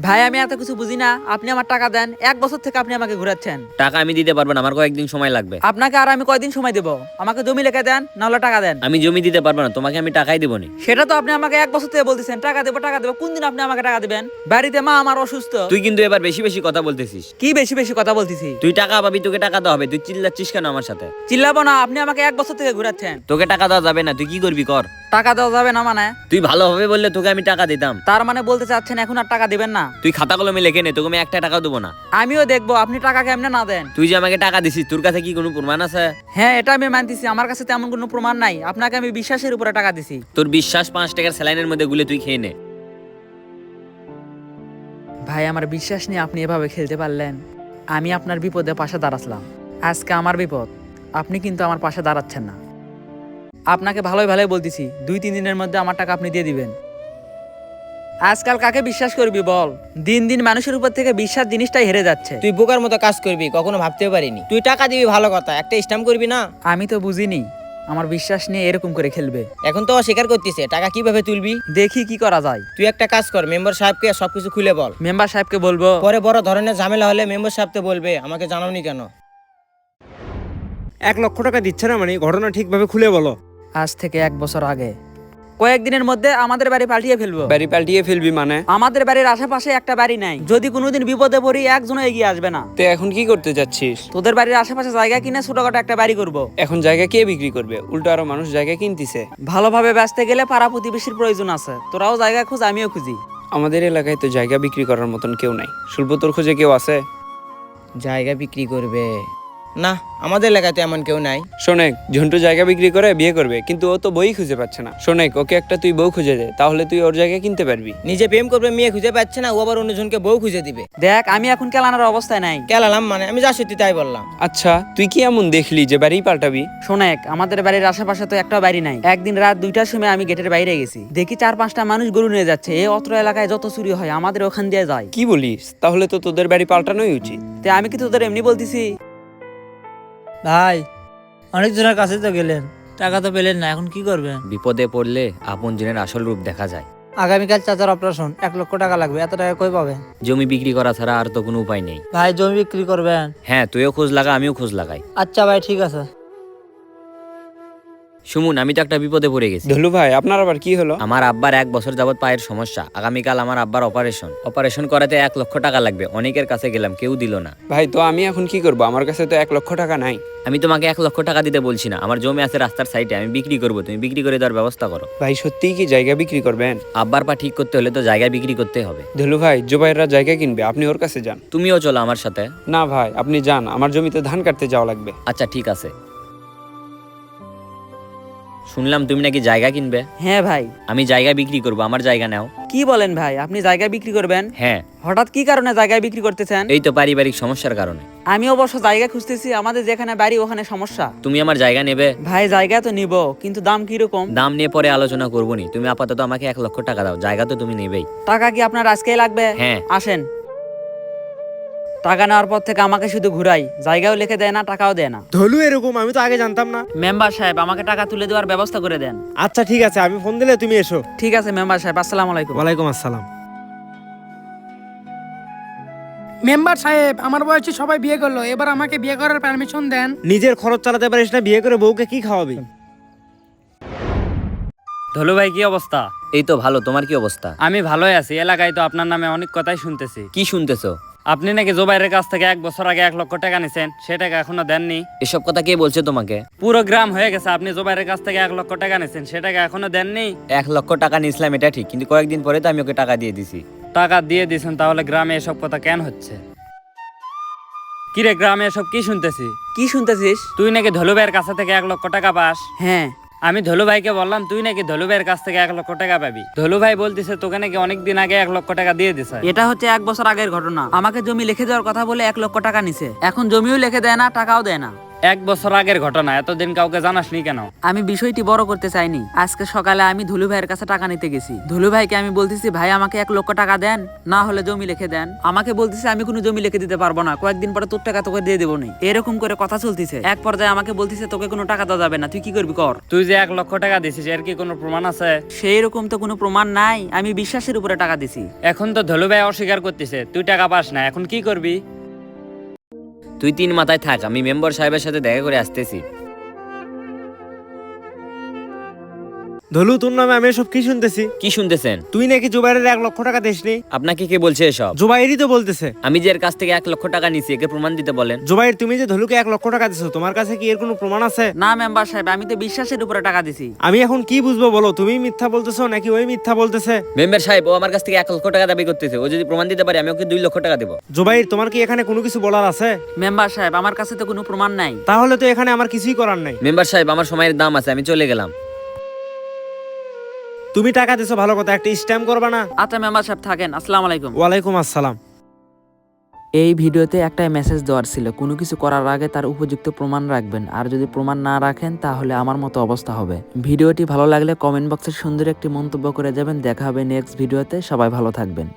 ভাই আমি এত কিছু বুঝি না, আপনি আমার টাকা দেন। 1 বছর থেকে আপনি আমাকে ঘুরাচ্ছেন। টাকা আমি দিতে পারবো না, আমার কয়েকদিন সময় লাগবে। আপনাকে আর আমি কয়দিন সময় দেবো? আমাকে জমি লিখে দেন, নাহলে টাকা দেন। আমি জমি দিতে পারবো না, তোমাকে আমি টাকাই দেবো না। সেটা তো আপনি আমাকে 1 বছর থেকে বলতেছেন টাকা দেবো টাকা দেবো। কোন দিন আপনি আমাকে টাকা দিবেন? বাড়িতে মা আমার অসুস্থ। তুই কিন্তু এবার বেশি বেশি কথা বলতেছিস। কি বেশি বেশি কথা বলতেছি? তুই টাকা পাবি, তোকে টাকা দেওয়া হবে। তুই চিল্লাচ্ছিস কেন আমার সাথে? চিল্লাবো না, আপনি আমাকে 1 বছর থেকে ঘুরাচ্ছেন। তোকে টাকা দেওয়া যাবে না, তুই কি করবি কর। টাকা দেওয়া যাবে না মানে? তুই ভালো হবে বললে তোকে আমি টাকা দিতাম। তার মানে বলতে চাচ্ছেন এখন আর টাকা দিবেন না? তুই খাতা কলমে লেখে নে, তোকে আমি একটা টাকাও দেবো না। আমিও দেখবো আপনি টাকা কেমনে না দেন। তুই যে আমাকে টাকা দিছিস, তোর কাছে কি কোনো প্রমাণ আছে? হ্যাঁ, এটা আমি মানতেছি, আমার কাছে তেমন কোনো প্রমাণ নাই। আপনাকে আমি বিশ্বাসের উপরে টাকা দিছি। তোর বিশ্বাস 5 টাকার স্যালাইনের মধ্যে গুলে তুই খেয়ে নে। ভাই আমার বিশ্বাস নিয়ে আপনি এভাবে খেলতে পারলেন? আমি আপনার বিপদে পাশে দাঁড়াচ্ছিলাম, আজকে আমার বিপদ, আপনি কিন্তু আমার পাশে দাঁড়াচ্ছেন না। আপনাকে ভালোই ভালোই বলতেছি, 2-3 দিনের মধ্যে আমার টাকা আপনি দিয়ে দিবেন। আজকাল কাকে বিশ্বাস করবি বল? দিন দিন মানুষের উপর থেকে বিশ্বাস জিনিসটাই হেরে যাচ্ছে। তুই বোকার মতো কাজ করবি কখনো ভাবতেও পারিনি। তুই টাকা দিবি ভালো কথা, একটা স্ট্যাম্প করবি না। আমি তো বুঝিনি আমার বিশ্বাস নিয়ে এরকম করে খেলবে। এখন তো অস্বীকার করতেছে, টাকা কিভাবে তুলবি? দেখি কি করা যায়। তুই একটা কাজ কর, মেম্বার সাহেবকে সবকিছু খুলে বল। মেম্বার সাহেবকে বলবো? পরে বড় ধরনের ঝামেলা হলে মেম্বার সাহেব তো বলবে আমাকে জানাওনি কেন। 1 লক্ষ টাকা দিচ্ছে না মানে ঘটনা ঠিকভাবে খুলে বলো। আজ থেকে 1 বছর আগে কয়েকদিনের মধ্যে আমাদের বাড়ি পাল্টিয়ে ফেলবো। বাড়ি পাল্টিয়ে ফেলবি মানে? আমাদের বাড়ির আশেপাশে একটা বাড়ি নাই, যদি কোনোদিন বিপদে পড়ি একজনও এগিয়ে আসবে না। তুই এখন কি করতে যাচ্ছিস? তোদের বাড়ির আশেপাশে জায়গা কিনে ছোটখাটো একটা বাড়ি করব। এখন জায়গা কে বিক্রি করবে? উল্টো আরো মানুষ জায়গা কিনতিছে। ভালোভাবে ব্যস্ত গেলে পাড়া প্রতিবেশীর প্রয়োজন আছে, তোরাও জায়গা খোঁজ, আমিও খুঁজি। আমাদের এলাকায় তো জায়গা বিক্রি করার মতন কেউ নাই। সুলভতর খোঁজে কেউ আছে? জায়গা বিক্রি করবে না, আমাদের এলাকায় তো এমন কেউ নাই। শোনেক, ঝন্টু জায়গা বিক্রি করে বিয়ে করবে, কিন্তু ও তো বই খুঁজে পাচ্ছে না। শোনেক, ওকে একটা তুই বউ খুঁজে দে, তাহলে তুই ওর জায়গা কিনতে পারবি। নিজে প্রেম করবে, মেয়ে খুঁজে পাচ্ছে না, ও আবার অন্যজনকে বউ খুঁজে দিবে। দেখ আমি এখন কেলানোর অবস্থায় নাই। কেলালাম মানে? আমি যা সত্যি তাই বললাম। আচ্ছা, তুই কি এমন দেখলি যে বাড়ি পাল্টাবি? শোনেক, আমাদের বাড়ির আশেপাশে তো একটা বাড়ি নাই। একদিন রাত 2টার সময় আমি গেটের বাইরে গেছি, দেখি 4-5টা মানুষ গরু নিয়ে যাচ্ছে। এই অত্র এলাকায় যত চুরি হয় আমাদের ওখান দিয়ে যায়। কি বলিস? তাহলে তো তোদের বাড়ি পাল্টানোই উচিত। তে আমি কি তোদের এমনি বলতেছি? ভাই অনেকজনের কাছে তো গেলেন, টাকা তো পেলেন না, এখন কি করবেন? বিপদে পড়লে আপন জনের আসল রূপ দেখা যায়। আগামীকাল চাচার অপারেশন, 1 লক্ষ টাকা লাগবে, এত টাকা কই পাবেন? জমি বিক্রি করা ছাড়া আর তো কোনো উপায় নেই। ভাই জমি বিক্রি করবেন? হ্যাঁ, তুইও খোঁজ লাগা, আমিও খোঁজ লাগাই। আচ্ছা ভাই ঠিক আছে। সুমন, আমি তো একটা বিপদে পড়ে গেছি। ধলু ভাই, আপনার আবার কি হলো? আমার আব্বার 1 বছর যাবত পায়ের সমস্যা। আগামীকাল আমার আব্বার অপারেশন করাতে 1 লক্ষ টাকা লাগবে। অনেকের কাছে গেলাম, কেউ দিল না। ভাই, তো আমি এখন কি করব? আমার কাছে তো 1 লক্ষ টাকা নাই। আমি তোমাকে 1 লক্ষ টাকা দিতে বলছি না, আমার জমি আছে রাস্তার সাইডে, আমি বিক্রি করবো, তুমি বিক্রি করে দেওয়ার ব্যবস্থা করো। ভাই, সত্যিই কি জায়গা বিক্রি করবেন? আব্বার পা ঠিক করতে হলে তো জায়গা বিক্রি করতে হবে। ধলু ভাই, জুবাইররা জায়গা কিনবে, আপনি ওর কাছে যান। তুমিও চলো আমার সাথে। না ভাই, আপনি যান, আমার জমিতে ধান কাটতে যাওয়া লাগবে। আচ্ছা ঠিক আছে। শুনলাম তুমি নাকি জায়গা কিনবে। হ্যাঁ ভাই। আমি জায়গা বিক্রি করবো, আমার জায়গা নাও। কি বলেন ভাই, আপনি জায়গা বিক্রি করবেন? হ্যাঁ। হঠাৎ কি কারণে জায়গা বিক্রি করতেছেন? এই তো পারিবারিক সমস্যার কারণে। আমি অবশ্য জায়গা খুঁজতেছি, আমাদের যেখানে বাড়ি ওখানে সমস্যা। তুমি আমার জায়গা নেবে? ভাই জায়গা তো নিব, কিন্তু দাম কিরকম? দাম নিয়ে পরে আলোচনা করবো নি, তুমি আপাতত আমাকে 1 লক্ষ টাকা দাও, জায়গা তো তুমি নেবেই। টাকা কি আপনার আজকেই লাগবে? হ্যাঁ। আসেন। টাকা নেওয়ার পর থেকে আমাকে শুধু ঘুরাই, জায়গাও লিখে দেয় না, টাকাও দেয় না। ধলু এরকম, আমি তো আগে জানতাম না। মেম্বার সাহেব আমাকে টাকা তুলে দেওয়ার ব্যবস্থা করে দেন। আচ্ছা ঠিক আছে, আমি ফোন দিলে তুমি এসো। ঠিক আছে মেম্বার সাহেব, আসসালামু আলাইকুম। ওয়ালাইকুম আসসালাম। মেম্বার সাহেব, আমার বয়সী সবাই বিয়ে করলো, এবার আমাকে বিয়ে করার পারমিশন দেন। নিজের খরচ চালাতে পারিস না, বিয়ে করে বউকে কি খাওয়াবি? ধলু ভাই কি অবস্থা? এই তো ভালো, তোমার কি অবস্থা? আমি ভালোই আছি। এলাকায় তো আপনার নামে অনেক কথাই শুনতেছি। কি শুনতেছো? আপনি নাকি জোবাইরের কাছ থেকে 1 বছর আগে 1 লক্ষ টাকা নিছেন, সে টাকা এখনো দেননি। এসব কথা কে বলছে তোমাকে? পুরো গ্রাম হয়ে গেছে আপনি জোবাইরের কাছ থেকে 1 লক্ষ টাকা নিছেন, সে টাকা এখনো দেননি। 1 লক্ষ টাকা নিয়েছিলাম এটা ঠিক, কিন্তু কয়েকদিন পরে তো আমি ওকে টাকা দিয়ে দিছি। টাকা দিয়ে দিছেন, তাহলে গ্রামে এসব কথা কেন হচ্ছে? কিরে, গ্রামে এসব কি শুনতেছি? কি শুনতেছিস? তুই নাকি ধলু ভাইয়ের কাছ থেকে 1 লক্ষ টাকা পাস। হ্যাঁ। আমি ধলু ভাইকে বললাম তুই নাকি ধলু ভাইয়ের কাছ থেকে 1 লক্ষ টাকা পাবি। ধলু ভাই বলতেছে তোকে নাকি অনেকদিন আগে 1 লক্ষ টাকা দিয়ে দিছে। এটা হচ্ছে 1 বছর আগের ঘটনা। আমাকে জমি লিখে দেওয়ার কথা বলে 1 লক্ষ টাকা নিছে, এখন জমিও লিখে দেয় না, টাকাও দেয় না। 1 বছর আগের ঘটনা, এতদিন কাউকে জানাসনি কেন? আমি বিষয়টি বড় করতে চাইনি। আজকে সকালে আমি ধুলু ভাইয়ের কাছে টাকা নিতে গেছি। ধুলু ভাইকে আমি বলতেছি, ভাই আমাকে 1 লক্ষ টাকা দেন, না হলে জমি লিখে দেন। আমাকে বলতেছে আমি কোনো জমি লিখে দিতে পারবো না, কয়েকদিন পরে তোর টাকা তোকে দিয়ে দেবো নি। এরকম করে কথা চলতেছে। এক পর্যায়ে আমাকে বলতেছে তোকে কোনো টাকা দেওয়া যাবে না, তুই কি করবি কর। তুই যে 1 লক্ষ টাকা দিছিস এর কি কোনো প্রমাণ আছে? সেই রকম তো কোনো প্রমাণ নাই, আমি বিশ্বাসের উপরে টাকা দিছি। এখন তো ধলু ভাই অস্বীকার করতেছে তুই টাকা পাস না, এখন কি করবি? তুই 3 মাথায় থাক, আমি মেম্বার সাহেবের সাথে দেখা করে আসতেছি। ধলু, তোর নামে আমি এসব কি শুনতেছি? কি শুনতেছেন? তুই নাকি জুবাইরের 1 লক্ষ টাকা দিসনি। আপনাকে কে বলছে এসব? জুবাইরই তো বলতেছে। আমি যে এর কাছ থেকে 1 লক্ষ টাকা নিছি, একে প্রমাণ দিতে বলেন। জুবাইর, তুমি যে ধলুকে 1 লক্ষ টাকা দিছো, তোমার কাছে কি এর কোনো প্রমাণ আছে? না মেম্বার সাহেব, আমি তো বিশ্বাসের উপরে টাকা দিছি। আমি এখন কি বুঝবো বলো? তুমি মিথ্যা বলতেছো নাকি ওই মিথ্যা বলতেছে? মেম্বার সাহেব, ও আমার কাছ থেকে 1 লক্ষ টাকা দাবি করতেছে। ও যদি প্রমাণ দিতে পারে আমি ওকে 2 লক্ষ টাকা দেবো। জুবাইর, তোমার কি এখানে কোনো কিছু বলার আছে? মেম্বার সাহেব, আমার কাছে তো কোনো প্রমাণ নাই। তাহলে তো এখানে আমার কিছুই করার নাই। মেম্বার সাহেব, আমার সময়ের দাম আছে, আমি চলে গেলাম। তুমি টাকা দিছো ভালো কথা, একটা স্ট্যাম্প করবা না? আচ্ছা মেম্বার সাহেব থাকেন, আসসালামু আলাইকুম। ওয়ালাইকুম আসসালাম। এই ভিডিওতে একটাই মেসেজ দেওয়ার ছিল, কোনো কিছু করার আগে তার উপযুক্ত প্রমাণ রাখবেন, আর যদি প্রমাণ না রাখেন তাহলে আমার মতো অবস্থা হবে। ভিডিওটি ভালো লাগলে কমেন্ট বক্সে সুন্দর একটি মন্তব্য করে যাবেন। দেখা হবে নেক্সট ভিডিওতে, সবাই ভালো থাকবেন।